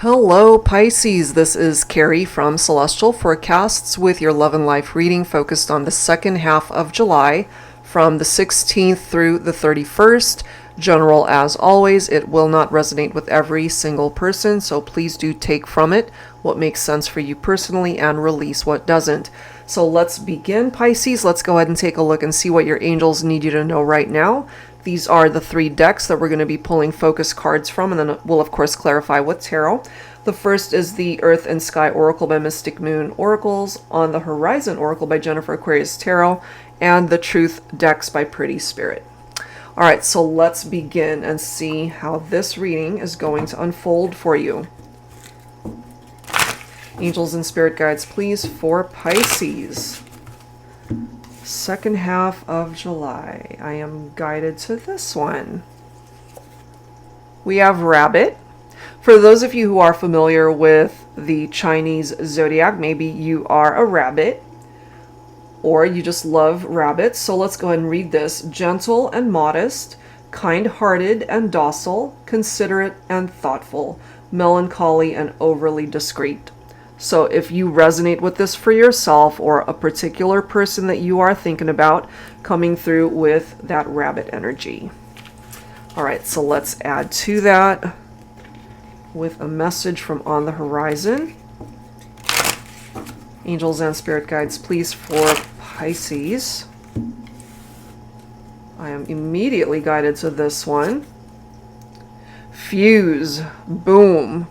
Hello Pisces, this is Carrie from Celestial Forecasts with your love and life reading focused on the second half of July from the 16th through the 31st. General as always, it will not resonate with every single person, so please do take from it what makes sense for you personally and release what doesn't. So let's begin, Pisces. Let's go ahead and take a look and see what your angels need you to know right now. These are the three decks that we're going to be pulling focus cards from, and then we'll of course clarify with tarot. The first is the Earth and Sky Oracle by Mystic Moon Oracles, On the Horizon Oracle by Jennifer Aquarius Tarot, and the Truth decks by Pretty Spirit. All right, so let's begin and see how this reading is going to unfold for you. Angels and spirit guides, please, for Pisces. Second half of July. I am guided to this one. We have Rabbit. For those of you who are familiar with the Chinese zodiac, maybe you are a rabbit or you just love rabbits. So let's go ahead and read this. Gentle and modest, kind-hearted and docile, considerate and thoughtful, melancholy and overly discreet. So if you resonate with this for yourself or a particular person that you are thinking about, coming through with that rabbit energy. All right, so let's add to that with a message from On the Horizon. Angels and spirit guides, please, for Pisces. I am immediately guided to this one. Fuse. Boom.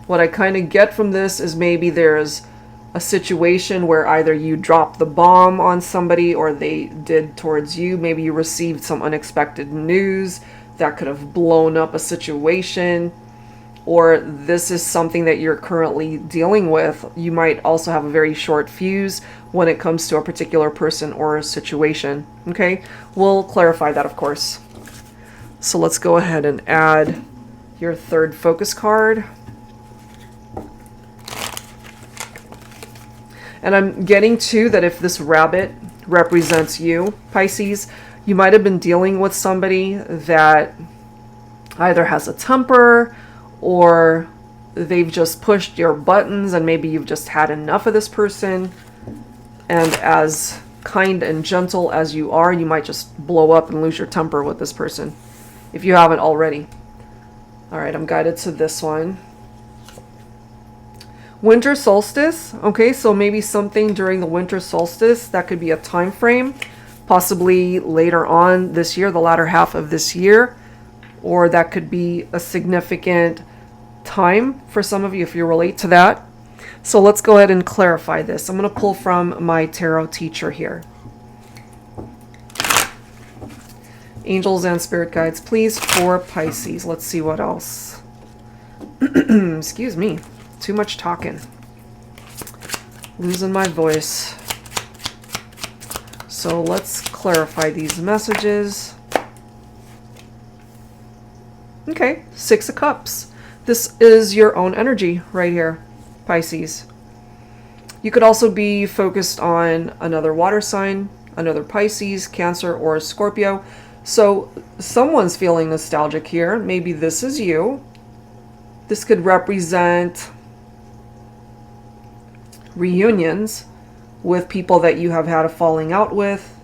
What I kind of get from this is maybe there's a situation where either you dropped the bomb on somebody or they did towards you. Maybe you received some unexpected news that could have blown up a situation, or this is something that you're currently dealing with. You might also have a very short fuse when it comes to a particular person or a situation. Okay, we'll clarify that, of course. So let's go ahead and add your third focus card. And I'm getting to that if this rabbit represents you, Pisces, you might have been dealing with somebody that either has a temper or they've just pushed your buttons and maybe you've just had enough of this person. And as kind and gentle as you are, you might just blow up and lose your temper with this person if you haven't already. All right, I'm guided to this one. Winter solstice. Okay, so maybe something during the winter solstice. That could be a time frame, possibly later on this year, the latter half of this year, or that could be a significant time for some of you if you relate to that. So let's go ahead and clarify this. I'm going to pull from my tarot teacher here. Angels and spirit guides, please, for Pisces. Let's see what else. Excuse me. Too much talking. Losing my voice. So let's clarify these messages. Okay, Six of Cups. This is your own energy right here, Pisces. You could also be focused on another water sign, another Pisces, Cancer, or Scorpio. So someone's feeling nostalgic here. Maybe this is you. This could represent reunions with people that you have had a falling out with,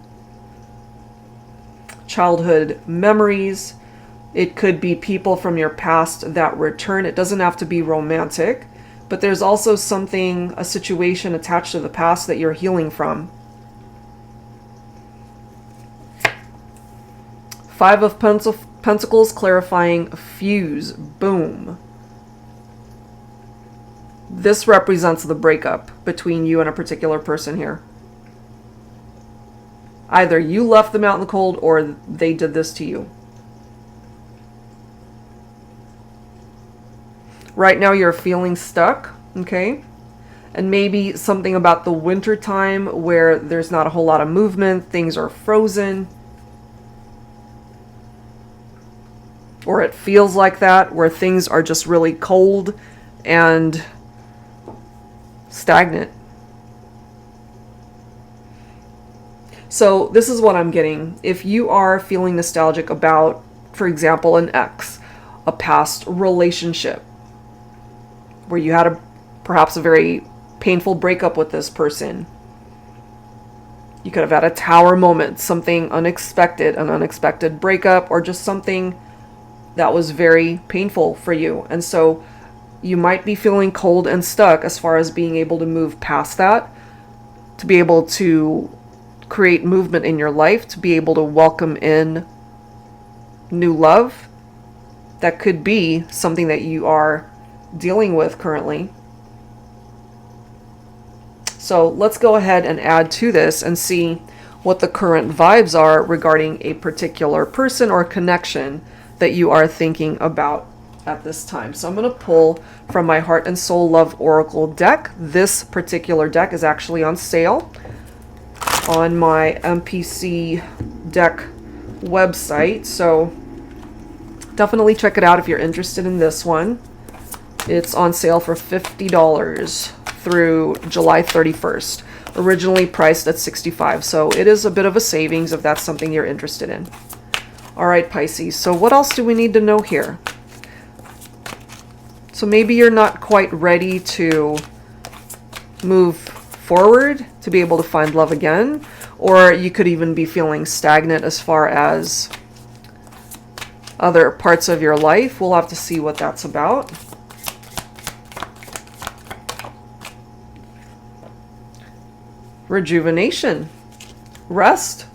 childhood memories. It could be people from your past that return. It doesn't have to be romantic, but there's also something, a situation attached to the past that you're healing from. Five of Pentacles, clarifying fuse. Boom. This represents the breakup between you and a particular person here. Either you left them out in the cold or they did this to you. Right now you're feeling stuck, okay? And maybe something about the winter time where there's not a whole lot of movement, things are frozen. Or it feels like that, where things are just really cold and stagnant. So this is what I'm getting. If you are feeling nostalgic about, for example, an ex, a past relationship, where you had perhaps a very painful breakup with this person. You could have had a tower moment, something unexpected, an unexpected breakup, or just something that was very painful for you. And so you might be feeling cold and stuck as far as being able to move past that, to be able to create movement in your life, to be able to welcome in new love. That could be something that you are dealing with currently. So let's go ahead and add to this and see what the current vibes are regarding a particular person or connection that you are thinking about at this time. So I'm going to pull from my Heart and Soul Love Oracle deck. This particular deck is actually on sale on my MPC deck website. So definitely check it out if you're interested in this one. It's on sale for $50 through July 31st. Originally priced at $65. So it is a bit of a savings if that's something you're interested in. All right, Pisces. So what else do we need to know here? So maybe you're not quite ready to move forward to be able to find love again, or you could even be feeling stagnant as far as other parts of your life. We'll have to see what that's about. Rejuvenation, rest.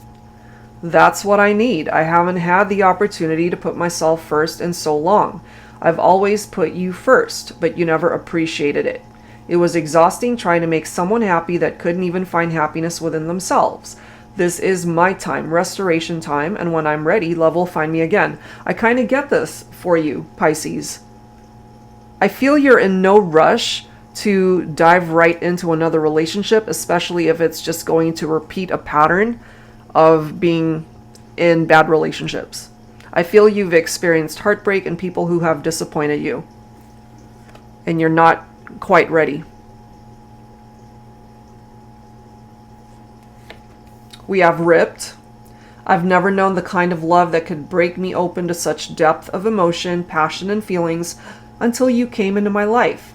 That's what I need. I haven't had the opportunity to put myself first in so long. I've always put you first, but you never appreciated it. It was exhausting trying to make someone happy that couldn't even find happiness within themselves. This is my time, restoration time, and when I'm ready, love will find me again. I kind of get this for you, Pisces. I feel you're in no rush to dive right into another relationship, especially if it's just going to repeat a pattern of being in bad relationships. I feel you've experienced heartbreak and people who have disappointed you, and you're not quite ready. We have ripped. I've never known the kind of love that could break me open to such depth of emotion, passion, and feelings until you came into my life.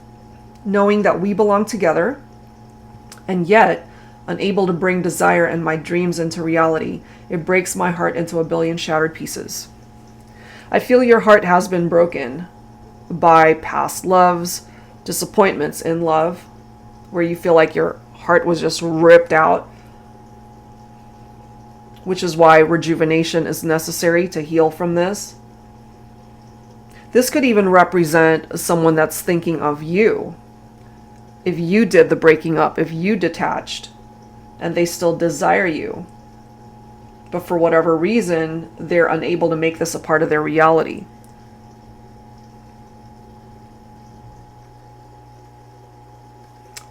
Knowing that we belong together, and yet unable to bring desire and my dreams into reality, it breaks my heart into a billion shattered pieces. I feel your heart has been broken by past loves, disappointments in love, where you feel like your heart was just ripped out, which is why rejuvenation is necessary to heal from this. This could even represent someone that's thinking of you. If you did the breaking up, if you detached, and they still desire you, but for whatever reason, they're unable to make this a part of their reality.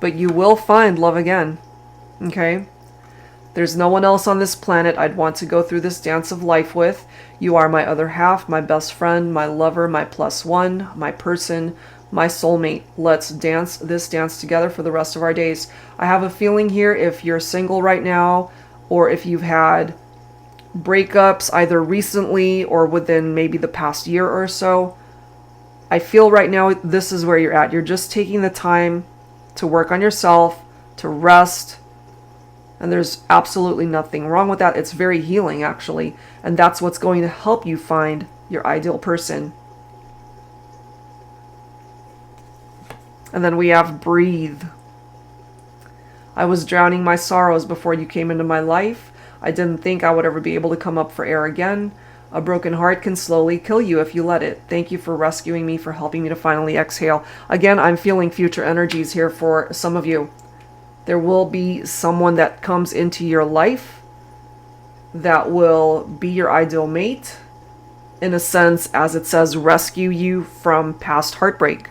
But you will find love again, okay? There's no one else on this planet I'd want to go through this dance of life with. You are my other half, my best friend, my lover, my plus one, my person, my soulmate. Let's dance this dance together for the rest of our days. I have a feeling here, if you're single right now, or if you've had breakups either recently or within maybe the past year or so, I feel right now this is where you're at. You're just taking the time to work on yourself, to rest, and there's absolutely nothing wrong with that. It's very healing, actually, and that's what's going to help you find your ideal person. And then we have breathe. I was drowning my sorrows before you came into my life. I didn't think I would ever be able to come up for air again. A broken heart can slowly kill you if you let it. Thank you for rescuing me, for helping me to finally exhale. Again, I'm feeling future energies here for some of you. There will be someone that comes into your life that will be your ideal mate, in a sense, as it says, rescue you from past heartbreak.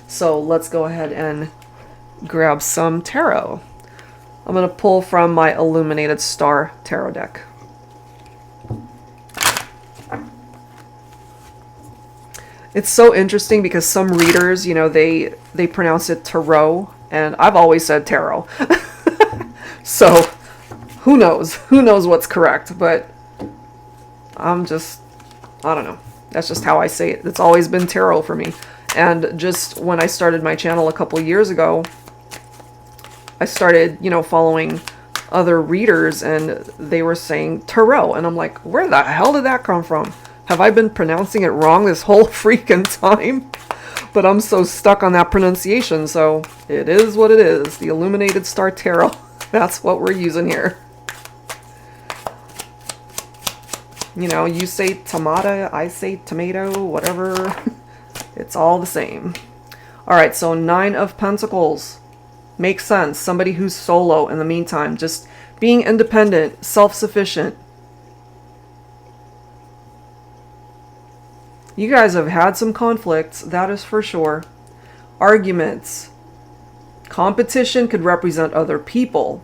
So let's go ahead and grab some tarot. I'm going to pull from my Illuminated Star Tarot deck. It's so interesting because some readers, you know, they pronounce it tarot, and I've always said tarot. So who knows? Who knows what's correct? But I don't know. That's just how I say it. It's always been tarot for me. And just when I started my channel a couple years ago, I started, you know, following other readers, and they were saying tarot. And I'm like, where the hell did that come from? Have I been pronouncing it wrong this whole freaking time? But I'm so stuck on that pronunciation, so it is what it is. The Illuminated Star Tarot. That's what we're using here. You know, you say tomato, I say tomato, whatever. It's all the same. All right, so 9 of Pentacles. Makes sense. Somebody who's solo in the meantime. Just being independent, self-sufficient. You guys have had some conflicts, that is for sure. Arguments. Competition could represent other people.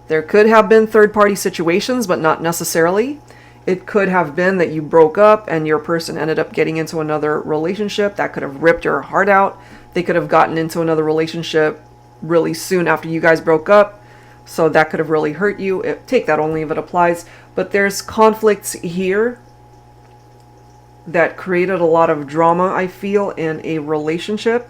There could have been third-party situations, but not necessarily. It could have been that you broke up and your person ended up getting into another relationship. That could have ripped your heart out. They could have gotten into another relationship really soon after you guys broke up. So that could have really hurt you. Take that only if it applies. But there's conflicts here that created a lot of drama, I feel, in a relationship.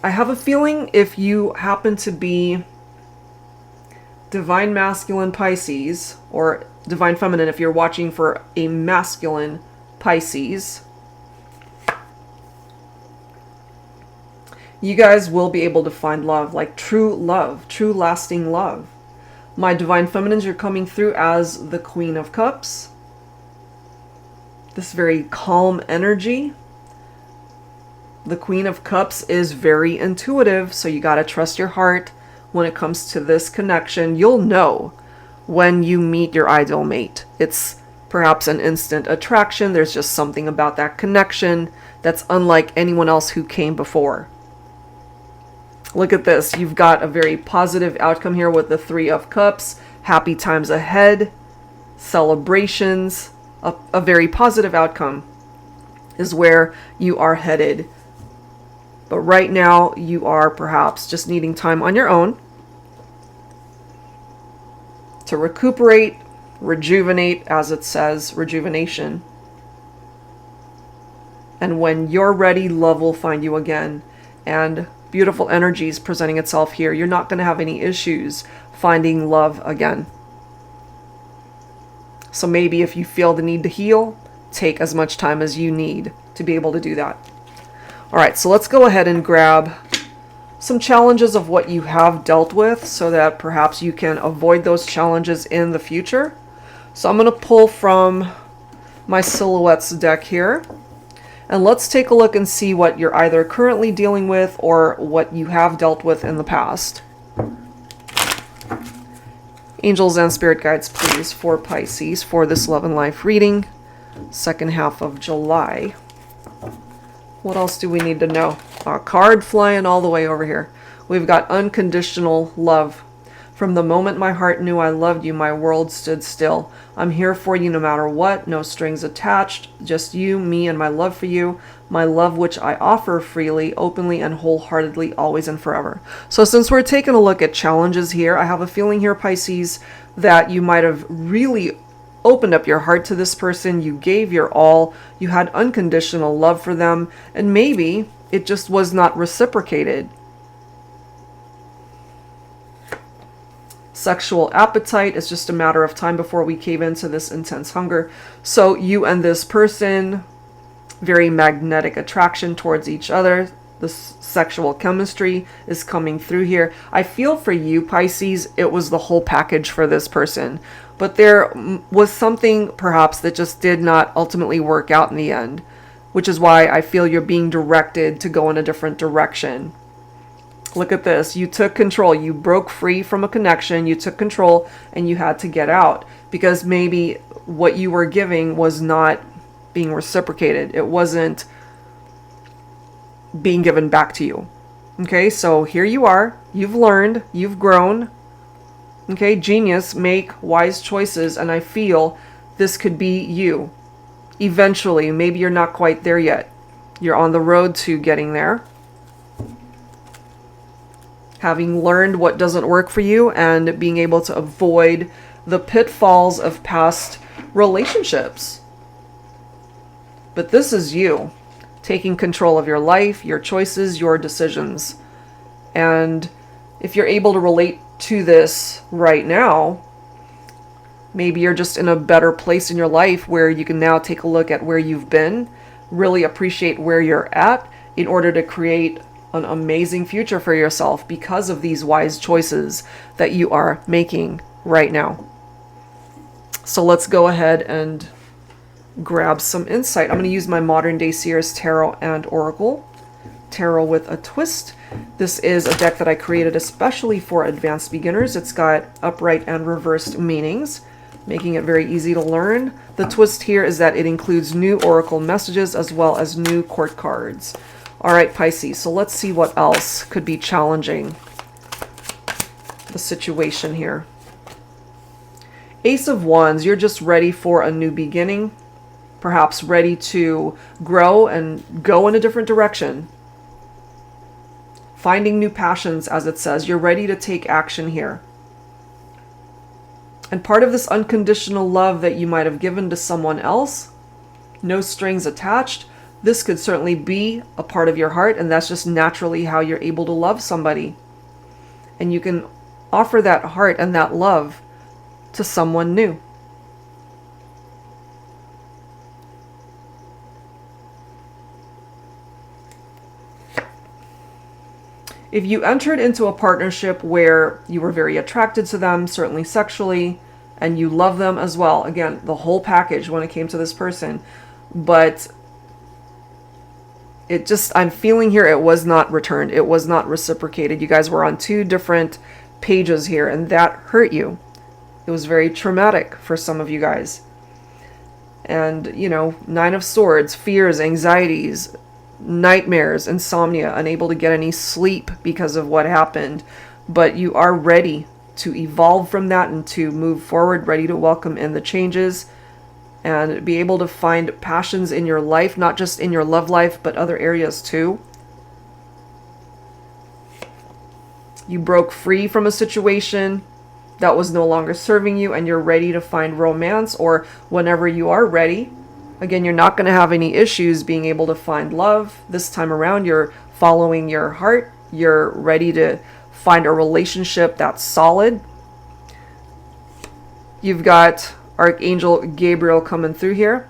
I have a feeling if you happen to be Divine Masculine Pisces, or Divine Feminine if you're watching for a masculine Pisces, you guys will be able to find love, like true love, true lasting love. My Divine Feminines, you're coming through as the Queen of Cups. This very calm energy. The Queen of Cups is very intuitive, so you got to trust your heart when it comes to this connection. You'll know when you meet your ideal mate. It's perhaps an instant attraction. There's just something about that connection that's unlike anyone else who came before. Look at this. You've got a very positive outcome here with the 3 of Cups. Happy times ahead. Celebrations. A very positive outcome is where you are headed. But right now, you are perhaps just needing time on your own to recuperate, rejuvenate, as it says, rejuvenation. And when you're ready, love will find you again. And beautiful energies presenting itself here. You're not going to have any issues finding love again. So maybe if you feel the need to heal, take as much time as you need to be able to do that. All right, so let's go ahead and grab some challenges of what you have dealt with so that perhaps you can avoid those challenges in the future. So I'm going to pull from my Silhouettes deck here. And let's take a look and see what you're either currently dealing with or what you have dealt with in the past. Angels and Spirit Guides, please, for Pisces, for this love and life reading, second half of July. What else do we need to know? A card flying all the way over here. We've got unconditional love. From the moment my heart knew I loved you, my world stood still. I'm here for you no matter what, no strings attached, just you, me, and my love for you, my love which I offer freely, openly, and wholeheartedly, always and forever. So since we're taking a look at challenges here, I have a feeling here, Pisces, that you might have really opened up your heart to this person, you gave your all, you had unconditional love for them, and maybe it just was not reciprocated. Sexual appetite is just a matter of time before we cave into this intense hunger. So you and this person, very magnetic attraction towards each other. The sexual chemistry is coming through here. I feel for you, Pisces, it was the whole package for this person. But there was something perhaps that just did not ultimately work out in the end, which is why I feel you're being directed to go in a different direction. Look at this. You took control. You broke free from a connection. You took control and you had to get out because maybe what you were giving was not being reciprocated. It wasn't being given back to you. Okay, so here you are. You've learned. You've grown. Okay, genius, make wise choices. And I feel this could be you. Eventually, maybe you're not quite there yet. You're on the road to getting there. Having learned what doesn't work for you and being able to avoid the pitfalls of past relationships. But this is you taking control of your life, your choices, your decisions. And if you're able to relate to this right now, maybe you're just in a better place in your life where you can now take a look at where you've been, really appreciate where you're at in order to create an amazing future for yourself because of these wise choices that you are making right now. So let's go ahead and grab some insight. I'm going to use my Modern Day Seers Tarot and Oracle. Tarot with a twist. This is a deck that I created especially for advanced beginners. It's got upright and reversed meanings, making it very easy to learn. The twist here is that it includes new oracle messages as well as new court cards. All right, Pisces, so let's see what else could be challenging the situation here. Ace of Wands, you're just ready for a new beginning, perhaps ready to grow and go in a different direction. Finding new passions, as it says. You're ready to take action here. And part of this unconditional love that you might have given to someone else, no strings attached, this could certainly be a part of your heart, and that's just naturally how you're able to love somebody. And you can offer that heart and that love to someone new. If you entered into a partnership where you were very attracted to them, certainly sexually, and you love them as well, again, the whole package when it came to this person, but it just, I'm feeling here it was not returned. It was not reciprocated. You guys were on two different pages here, and that hurt you. It was very traumatic for some of you guys. And, you know, Nine of Swords, fears, anxieties, nightmares, insomnia, unable to get any sleep because of what happened. But you are ready to evolve from that and to move forward, ready to welcome in the changes and be able to find passions in your life, not just in your love life, but other areas too. You broke free from a situation that was no longer serving you, and you're ready to find romance, or whenever you are ready. Again, you're not going to have any issues being able to find love. This time around, you're following your heart. You're ready to find a relationship that's solid. You've got Archangel Gabriel coming through here.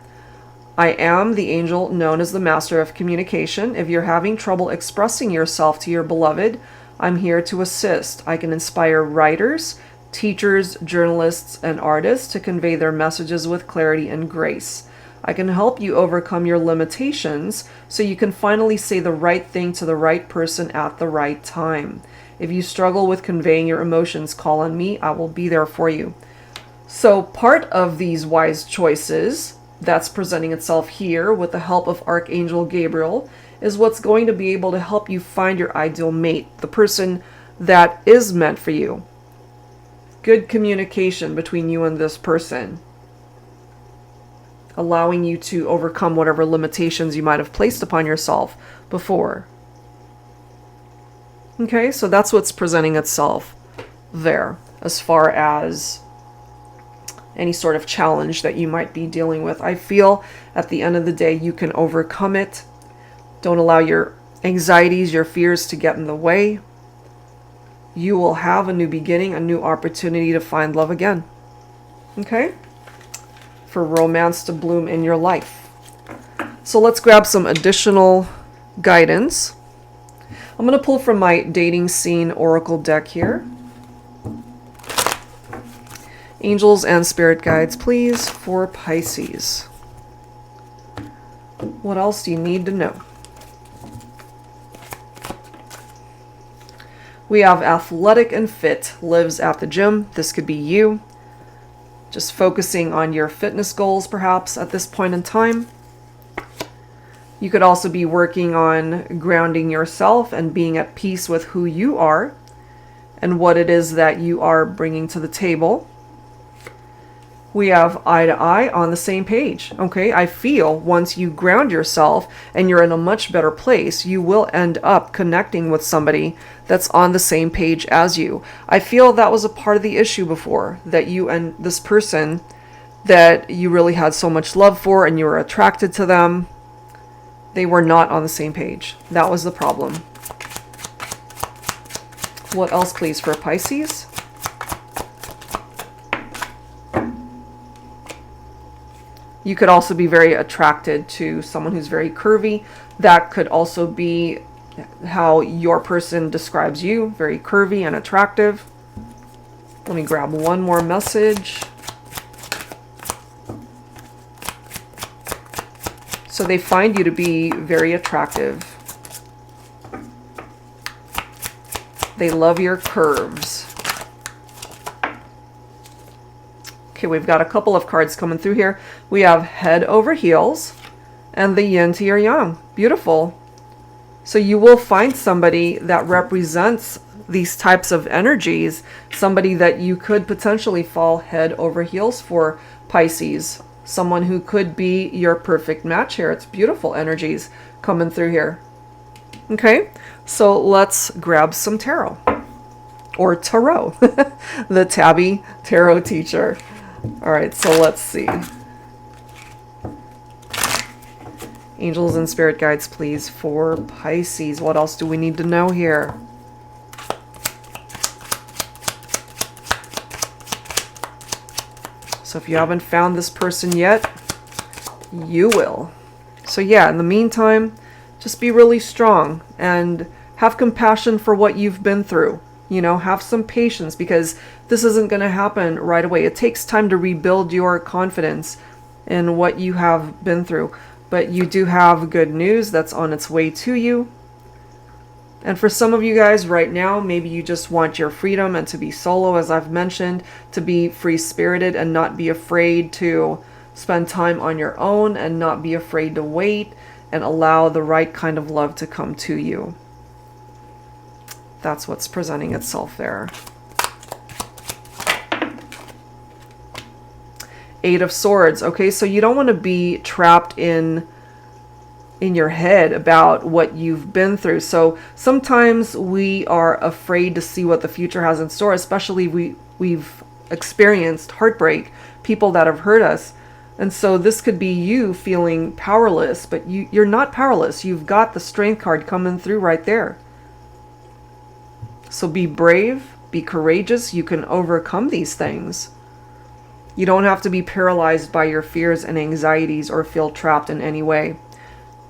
I am the angel known as the Master of Communication. If you're having trouble expressing yourself to your beloved, I'm here to assist. I can inspire writers, teachers, journalists, and artists to convey their messages with clarity and grace. I can help you overcome your limitations so you can finally say the right thing to the right person at the right time. If you struggle with conveying your emotions, call on me. I will be there for you. So part of these wise choices that's presenting itself here with the help of Archangel Gabriel is what's going to be able to help you find your ideal mate, the person that is meant for you. Good communication between you and this person, allowing you to overcome whatever limitations you might have placed upon yourself before. Okay, so that's what's presenting itself there as far as any sort of challenge that you might be dealing with. I feel at the end of the day you can overcome it. Don't allow your anxieties, your fears to get in the way. You will have a new beginning, a new opportunity to find love again. Okay? For romance to bloom in your life. So let's grab some additional guidance. I'm going to pull from my Dating Scene Oracle deck here. Angels and spirit guides, please, for Pisces. What else do you need to know? We have athletic and fit, lives at the gym. This could be you. Just focusing on your fitness goals, perhaps, at this point in time. You could also be working on grounding yourself and being at peace with who you are and what it is that you are bringing to the table. We have eye to eye on the same page. Okay, I feel once you ground yourself and you're in a much better place, you will end up connecting with somebody that's on the same page as you. I feel that was a part of the issue before, that you and this person that you really had so much love for and you were attracted to them, they were not on the same page. That was the problem. What else, please, for Pisces? You could also be very attracted to someone who's very curvy. That could also be how your person describes you, very curvy and attractive. Let me grab one more message. So they find you to be very attractive. They love your curves. Okay, we've got a couple of cards coming through here. We have head over heels and the yin to your yang. Beautiful. So you will find somebody that represents these types of energies, somebody that you could potentially fall head over heels for, Pisces. Someone who could be your perfect match here. It's beautiful energies coming through here. Okay, so let's grab some tarot. Or tarot. The Tabby tarot teacher. All right, so let's see. Angels and spirit guides, please, for Pisces. What else do we need to know here? So if you haven't found this person yet, you will. So yeah, in the meantime, just be really strong and have compassion for what you've been through. You know, have some patience, because this isn't going to happen right away. It takes time to rebuild your confidence in what you have been through. But you do have good news that's on its way to you. And for some of you guys right now, maybe you just want your freedom and to be solo, as I've mentioned, to be free-spirited and not be afraid to spend time on your own and not be afraid to wait and allow the right kind of love to come to you. That's what's presenting itself there. Eight of Swords. Okay, so you don't want to be trapped in your head about what you've been through. So sometimes we are afraid to see what the future has in store, especially we've experienced heartbreak, people that have hurt us. And so this could be you feeling powerless, but you're not powerless. You've got the Strength card coming through right there. So be brave, be courageous. You can overcome these things. You don't have to be paralyzed by your fears and anxieties or feel trapped in any way.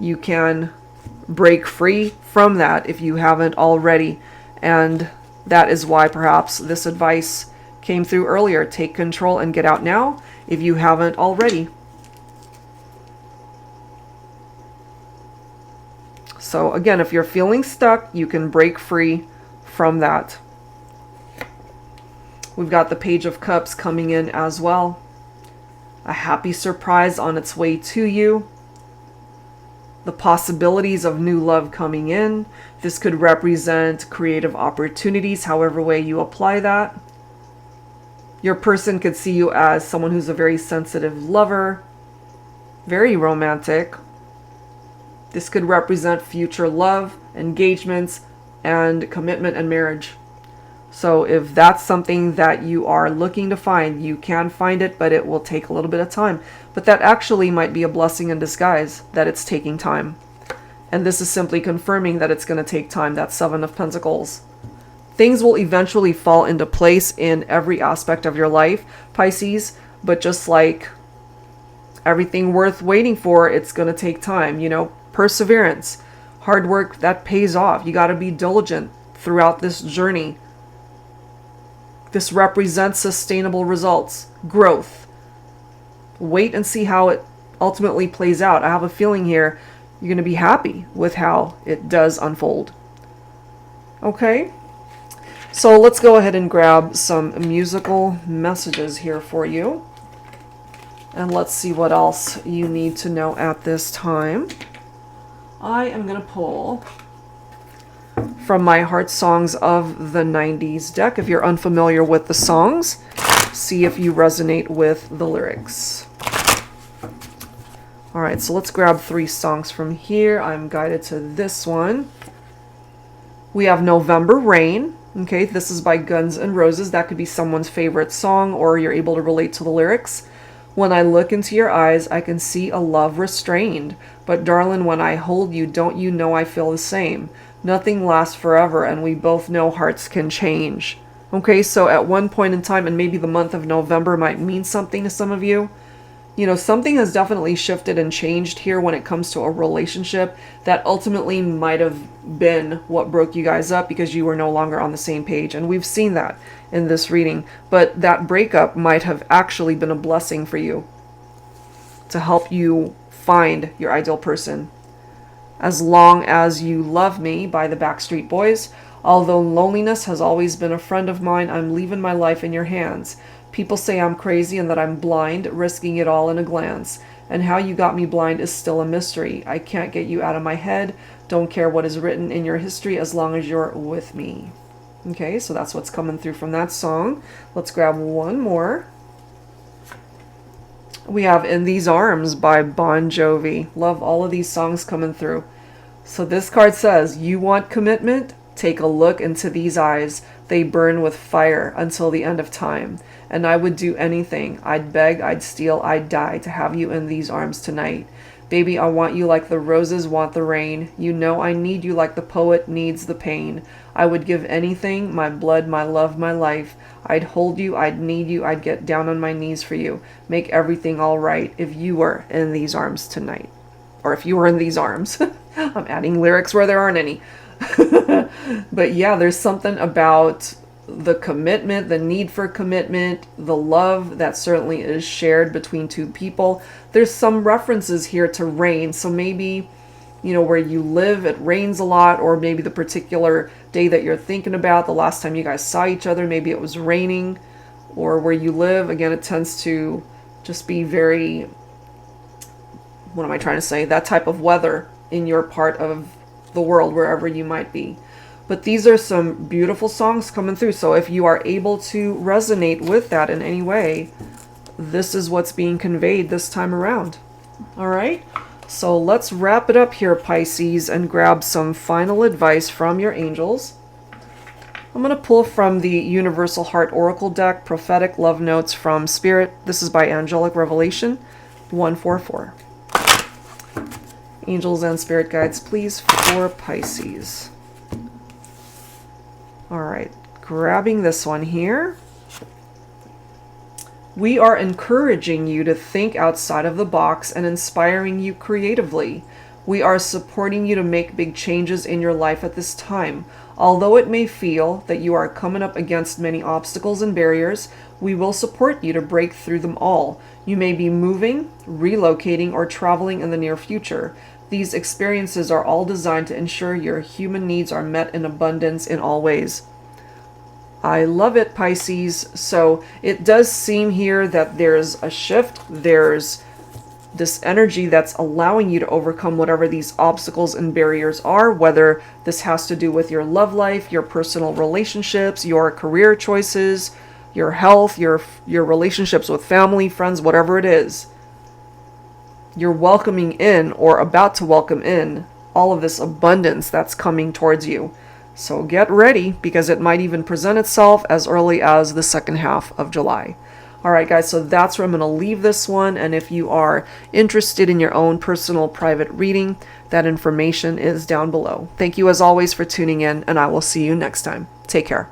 You can break free from that if you haven't already. And that is why perhaps this advice came through earlier. Take control and get out now if you haven't already. So again, if you're feeling stuck, you can break free from that. We've got the Page of Cups coming in as well. A happy surprise on its way to you. The possibilities of new love coming in. This could represent creative opportunities, however way you apply that. Your person could see you as someone who's a very sensitive lover, very romantic. This could represent future love, engagements, and commitment and marriage. So if that's something that you are looking to find, you can find it, but it will take a little bit of time. But that actually might be a blessing in disguise, that it's taking time. And this is simply confirming that it's going to take time. That Seven of Pentacles. Things will eventually fall into place in every aspect of your life, Pisces. But just like everything worth waiting for, it's going to take time. You know, perseverance, hard work, that pays off. You got to be diligent throughout this journey. This represents sustainable results, growth. Wait and see how it ultimately plays out. I have a feeling here you're going to be happy with how it does unfold. Okay, so let's go ahead and grab some musical messages here for you. And let's see what else you need to know at this time. I am going to pull from my Heart Songs of the 90s deck. If you're unfamiliar with the songs, See if you resonate with the lyrics. All right, so let's grab 3 songs from here. I'm guided to this one. We have November Rain. Okay, this is by Guns N' Roses. That could be someone's favorite song, or you're able to relate to the lyrics. When I look into your eyes, I can see a love restrained. But darling, when I hold you, don't you know I feel the same? Nothing lasts forever, and we both know hearts can change. Okay, so at one point in time, and maybe the month of November might mean something to some of you, you know, something has definitely shifted and changed here when it comes to a relationship that ultimately might have been what broke you guys up because you were no longer on the same page. And we've seen that in this reading. But that breakup might have actually been a blessing for you to help you find your ideal person. As Long As You Love Me by the Backstreet Boys. Although loneliness has always been a friend of mine, I'm leaving my life in your hands. People say I'm crazy and that I'm blind, risking it all in a glance. And how you got me blind is still a mystery. I can't get you out of my head. Don't care what is written in your history as long as you're with me. Okay, so that's what's coming through from that song. Let's grab one more. We have In These Arms by Bon Jovi. Love all of these songs coming through. So this card says, you want commitment? Take a look into these eyes. They burn with fire until the end of time. And I would do anything. I'd beg, I'd steal, I'd die to have you in these arms tonight. Baby, I want you like the roses want the rain. You know I need you like the poet needs the pain. I would give anything, my blood, my love, my life. I'd hold you, I'd need you, I'd get down on my knees for you. Make everything all right if you were in these arms tonight. Or if you were in these arms. I'm adding lyrics where there aren't any. But yeah, there's something about the commitment, the need for commitment, the love that certainly is shared between two people. There's some references here to rain. So maybe, you know, where you live, it rains a lot, or maybe the particular day that you're thinking about, the last time you guys saw each other, maybe it was raining. Or where you live, again, it tends to just be very, what am I trying to say? That type of weather in your part of the world, wherever you might be. But these are some beautiful songs coming through. So if you are able to resonate with that in any way, this is what's being conveyed this time around. All right. So let's wrap it up here, Pisces, and grab some final advice from your angels. I'm going to pull from the Universal Heart Oracle deck, Prophetic Love Notes from Spirit. This is by Angelic Revelation 144. Angels and spirit guides, please, for Pisces. All right, grabbing this one here. We are encouraging you to think outside of the box and inspiring you creatively. We are supporting you to make big changes in your life at this time. Although it may feel that you are coming up against many obstacles and barriers, we will support you to break through them all. You may be moving, relocating, or traveling in the near future. These experiences are all designed to ensure your human needs are met in abundance in all ways. I love it, Pisces. So it does seem here that there's a shift. There's this energy that's allowing you to overcome whatever these obstacles and barriers are, whether this has to do with your love life, your personal relationships, your career choices, your health, your relationships with family, friends, whatever it is. You're welcoming in, or about to welcome in, all of this abundance that's coming towards you. So get ready, because it might even present itself as early as the second half of July. All right, guys, so that's where I'm going to leave this one. And if you are interested in your own personal private reading, that information is down below. Thank you as always for tuning in, and I will see you next time. Take care.